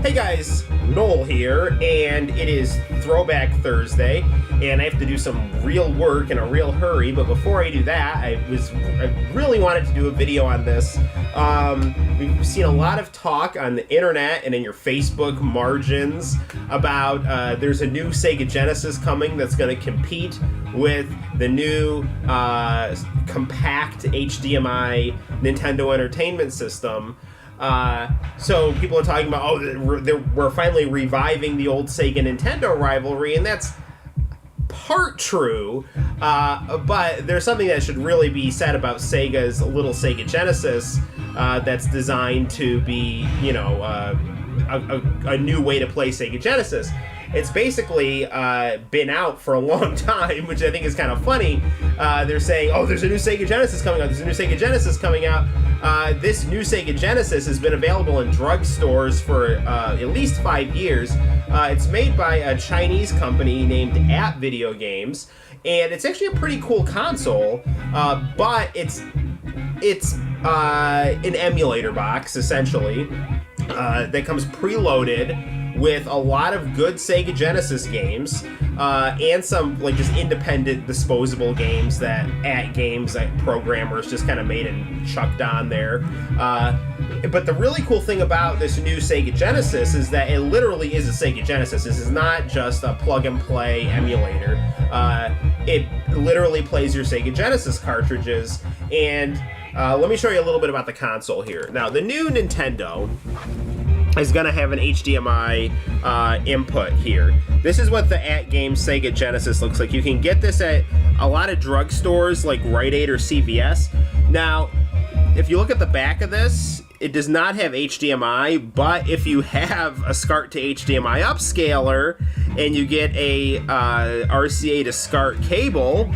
Hey guys, Noel here, and it is Throwback Thursday, and I have to do some real work in a real hurry, but before I do that, I really wanted to do a video on this. We've seen a lot of talk on the internet and in your Facebook margins about there's a new Sega Genesis coming that's going to compete with the new compact HDMI Nintendo Entertainment System. So people are talking about, we're finally reviving the old Sega Nintendo rivalry, and that's part true, but there's something that should really be said about Sega's little Sega Genesis that's designed to be, a new way to play Sega Genesis. It's basically been out for a long time, which I think is kind of funny. They're saying, there's a new Sega Genesis coming out. There's a new Sega Genesis coming out. This new Sega Genesis has been available in drugstores for at least 5 years. It's made by a Chinese company named AtGames, and it's actually a pretty cool console, but it's an emulator box, essentially, that comes preloaded with a lot of good Sega Genesis games, and some just independent disposable games that AtGames programmers just kind of made and chucked on there. But the really cool thing about this new Sega Genesis is that it literally is a Sega Genesis. This is not just a plug-and-play emulator. It literally plays your Sega Genesis cartridges, and let me show you a little bit about the console here. Now, the new Nintendo is going to have an HDMI input here. This is what the AtGames Sega Genesis looks like. You can get this at a lot of drugstores like Rite Aid or CVS. Now, if you look at the back of this, it does not have HDMI, but if you have a SCART to HDMI upscaler and you get a RCA to SCART cable,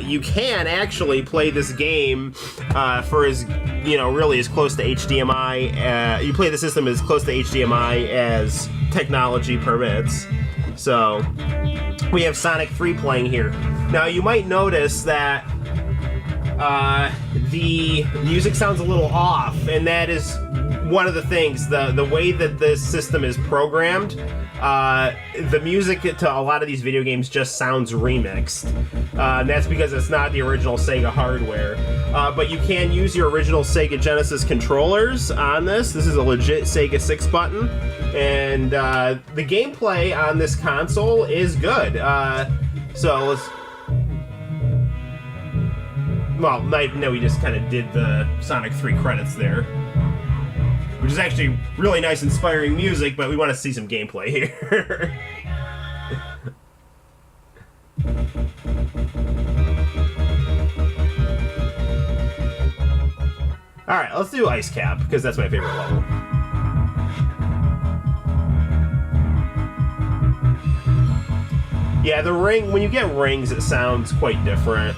you can actually play this game for really as close to HDMI. You play the system as close to HDMI as technology permits. So we have Sonic 3 playing here. Now you might notice that the music sounds a little off, and that is one of the things. The way that this system is programmed, the music to a lot of these video games just sounds remixed. And that's because it's not the original Sega hardware. But you can use your original Sega Genesis controllers on this. This is a legit Sega 6 button. And the gameplay on this console is good. So let's... Well, no, we just kind of did the Sonic 3 credits there, which is actually really nice, inspiring music, but we want to see some gameplay here. Alright, let's do Ice Cap, because that's my favorite level. Yeah, the ring, when you get rings, it sounds quite different.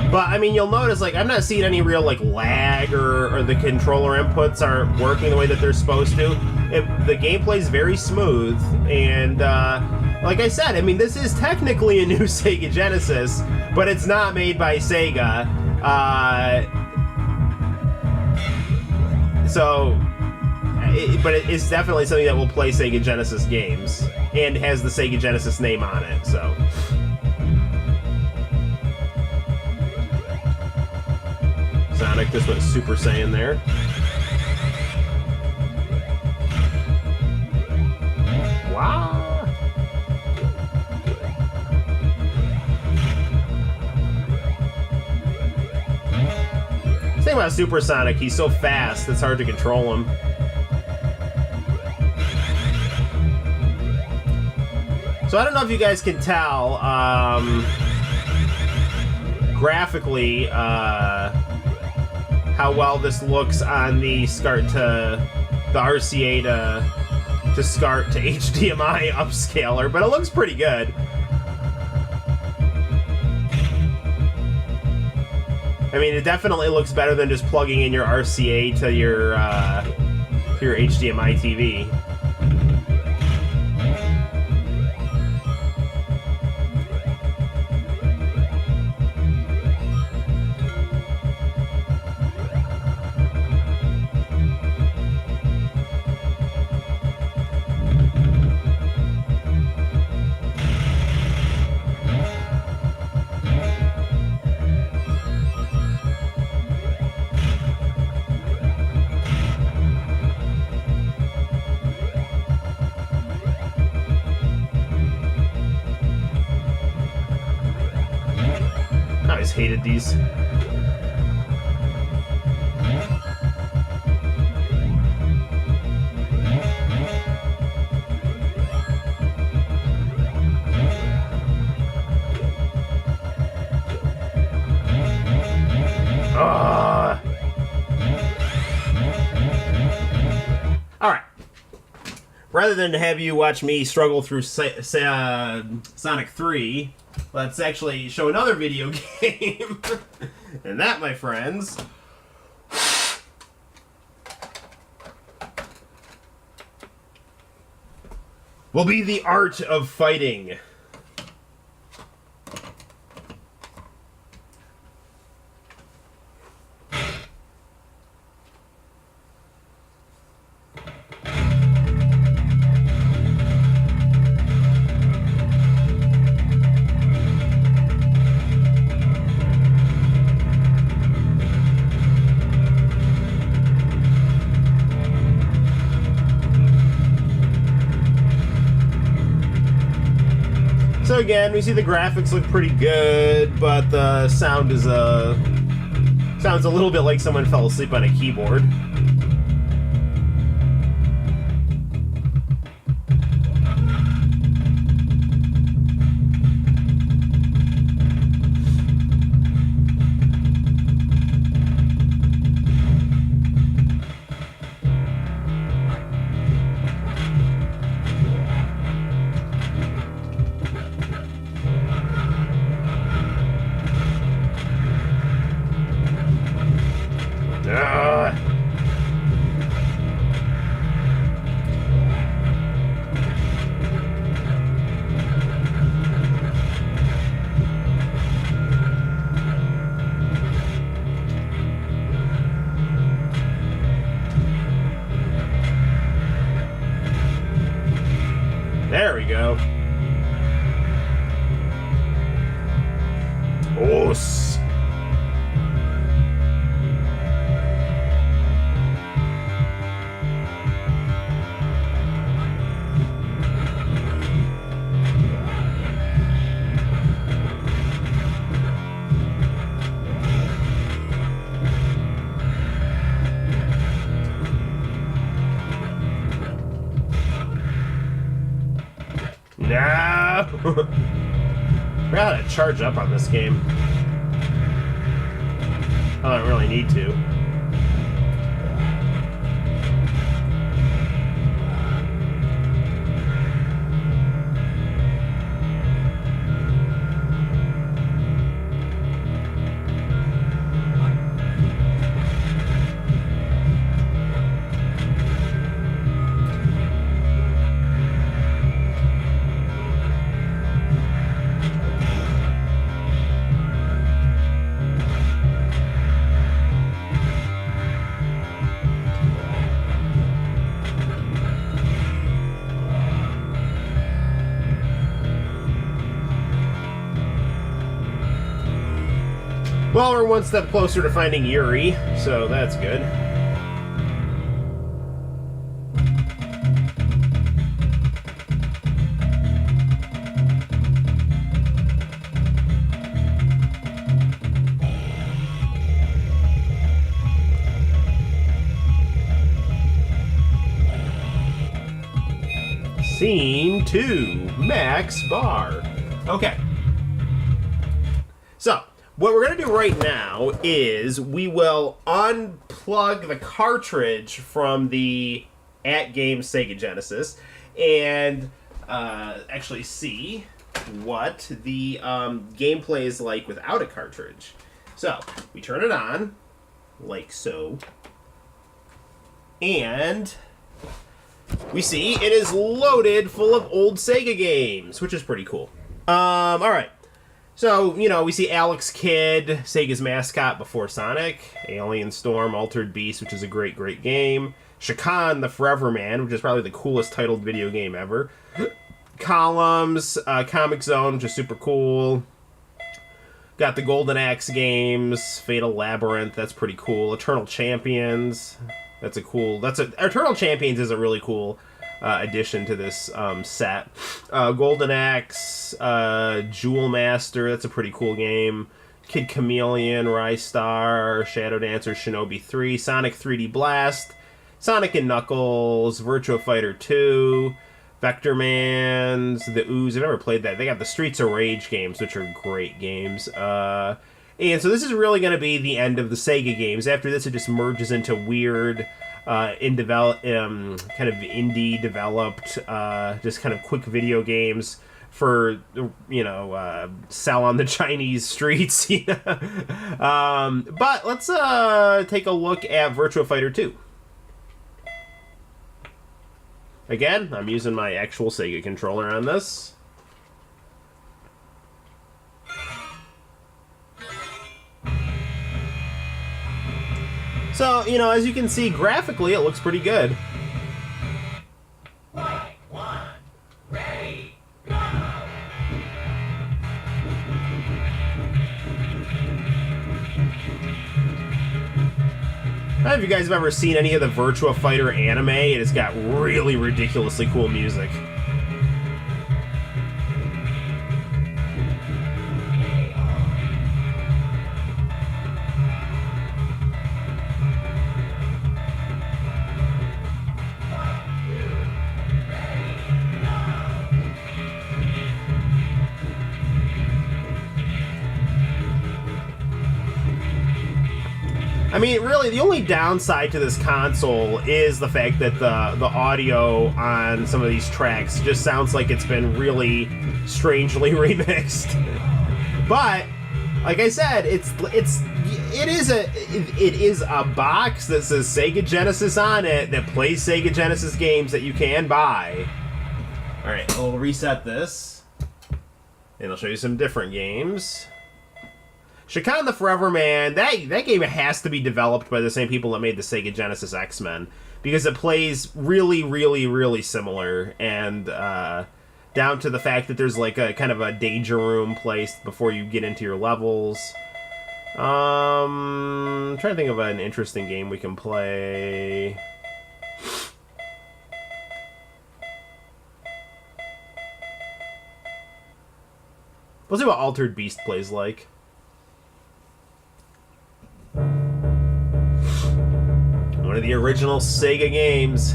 But, I mean, you'll notice, I'm not seeing any real, lag or the controller inputs aren't working the way that they're supposed to. The gameplay's very smooth, and, like I said, I mean, this is technically a new Sega Genesis, but it's not made by Sega. But it is definitely something that will play Sega Genesis games, and has the Sega Genesis name on it, so... Sonic just went Super Saiyan there. Wow! The thing about Super Sonic, he's so fast, it's hard to control him. So I don't know if you guys can tell, graphically, how well this looks on the SCART to the RCA to SCART to HDMI upscaler, but it looks pretty good. I mean, it definitely looks better than just plugging in your RCA to your through your HDMI TV. I always hated these. Alright. Rather than have you watch me struggle through Sonic 3, let's actually show another video game. And that, my friends, will be the art of fighting. So again, we see the graphics look pretty good, but the sound is sounds a little bit like someone fell asleep on a keyboard. There we go. Os. No! I gotta charge up on this game. I don't really need to. Well, we're one step closer to finding Yuri, so that's good. Scene 2, Max Bar. Okay. So, what we're going to do right now is we will unplug the cartridge from the AtGames Sega Genesis and actually see what the gameplay is like without a cartridge. So, we turn it on, like so. And we see it is loaded full of old Sega games, which is pretty cool. All right. So, you know, we see Alex Kidd, Sega's mascot before Sonic, Alien Storm, Altered Beast, which is a great, great game, Shakan the Forever Man, which is probably the coolest titled video game ever, Columns, Comic Zone, which is super cool, got the Golden Axe games, Fatal Labyrinth, that's pretty cool, Eternal Champions, Eternal Champions is a really cool addition to this set. Golden Axe, Jewel Master, that's a pretty cool game. Kid Chameleon, Rise Star, Shadow Dancer, Shinobi 3, Sonic 3D Blast, Sonic and Knuckles, Virtua Fighter 2, Vector Mans, The Ooze. I've never played that. They got the Streets of Rage games, which are great games. And so this is really going to be the end of the Sega games. After this, it just merges into weird, kind of indie developed, just kind of quick video games for, you know, sell on the Chinese streets. You know? But let's take a look at Virtua Fighter 2. Again, I'm using my actual Sega controller on this. So, you know, as you can see, graphically, it looks pretty good. Ready, go! I don't know if you guys have ever seen any of the Virtua Fighter anime. It has got really ridiculously cool music. I mean, really, the only downside to this console is the fact that the audio on some of these tracks just sounds like it's been really strangely remixed. But, like I said, it is a box that says Sega Genesis on it that plays Sega Genesis games that you can buy. All right, we'll reset this, and I'll show you some different games. Shakan the Forever Man, that game has to be developed by the same people that made the Sega Genesis X-Men, because it plays really, really, really similar, and down to the fact that there's like a kind of a danger room placed before you get into your levels. I'm trying to think of an interesting game we can play. Let's see what Altered Beast plays like. One of the original Sega games.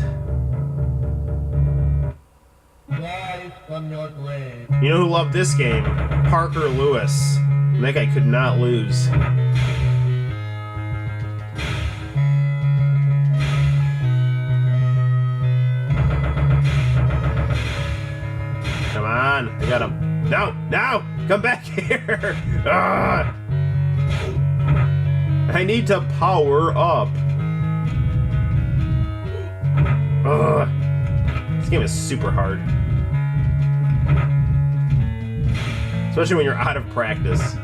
Rise from your grave. You know who loved this game? Parker Lewis. And that guy could not lose. Come on, I got him. No, no, come back here. Ah! I need to power up. Ugh. This game is super hard. Especially when you're out of practice.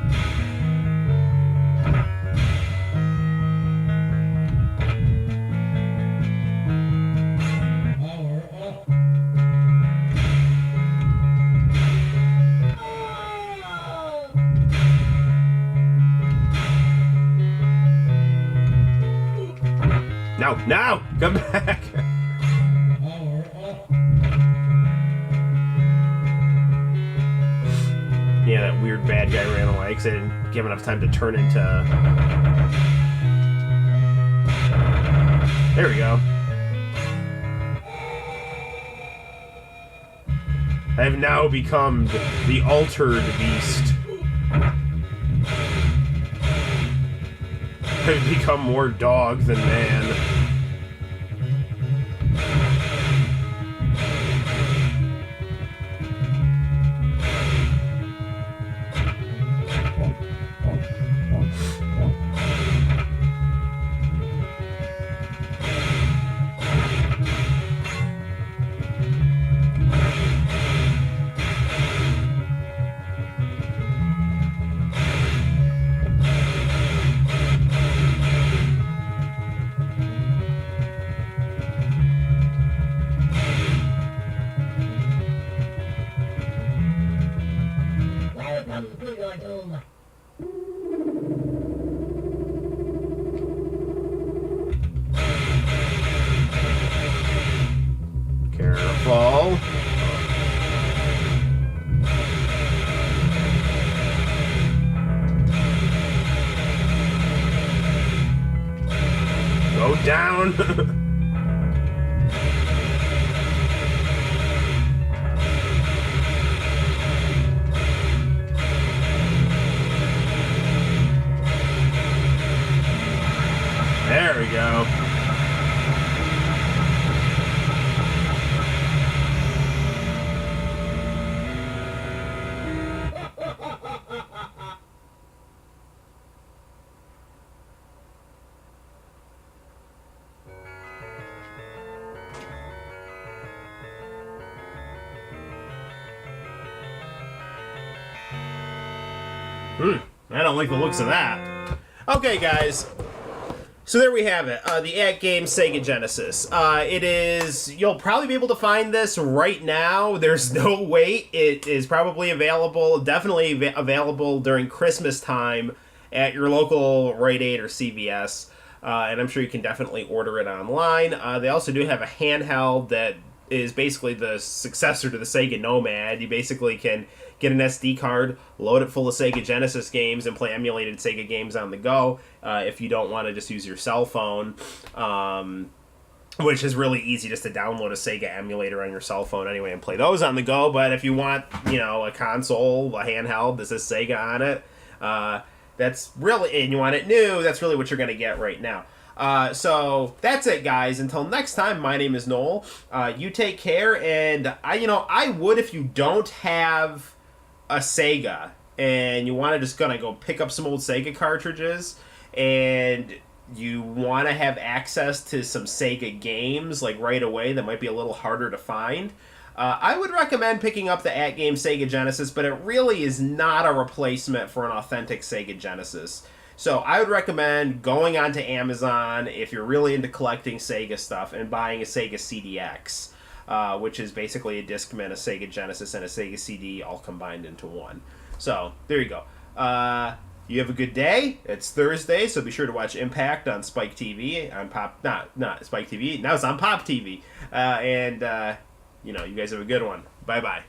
Power up. No, no, come back. Power up. Yeah, that weird bad guy ran away because I didn't give enough time to turn into... There we go. I have now become the Altered Beast. I've become more dog than man. There we go. I don't like the looks of that. Okay, guys. So there we have it. The AtGames Sega Genesis. It is... You'll probably be able to find this right now. There's no wait. It is probably available, definitely available during Christmas time at your local Rite Aid or CVS. And I'm sure you can definitely order it online. They also do have a handheld that is basically the successor to the Sega Nomad. You basically can get an SD card, load it full of Sega Genesis games, and play emulated Sega games on the go if you don't want to just use your cell phone, which is really easy just to download a Sega emulator on your cell phone anyway and play those on the go. But if you want, a console, a handheld that says Sega on it, that's really, and you want it new, that's really what you're going to get right now. So that's it, guys. Until next time, my name is Noel. You take care, and I would, if you don't have a Sega and you want to just gonna go pick up some old Sega cartridges and you want to have access to some Sega games like right away that might be a little harder to find, I would recommend picking up the AtGames Sega Genesis, but it really is not a replacement for an authentic Sega Genesis. So I would recommend going onto Amazon if you're really into collecting Sega stuff and buying a Sega CDX, which is basically a Discman, a Sega Genesis, and a Sega CD all combined into one. So there you go. You have a good day. It's Thursday, so be sure to watch Impact on Spike TV on Pop. Not Spike TV. Now it's on Pop TV. You guys have a good one. Bye bye.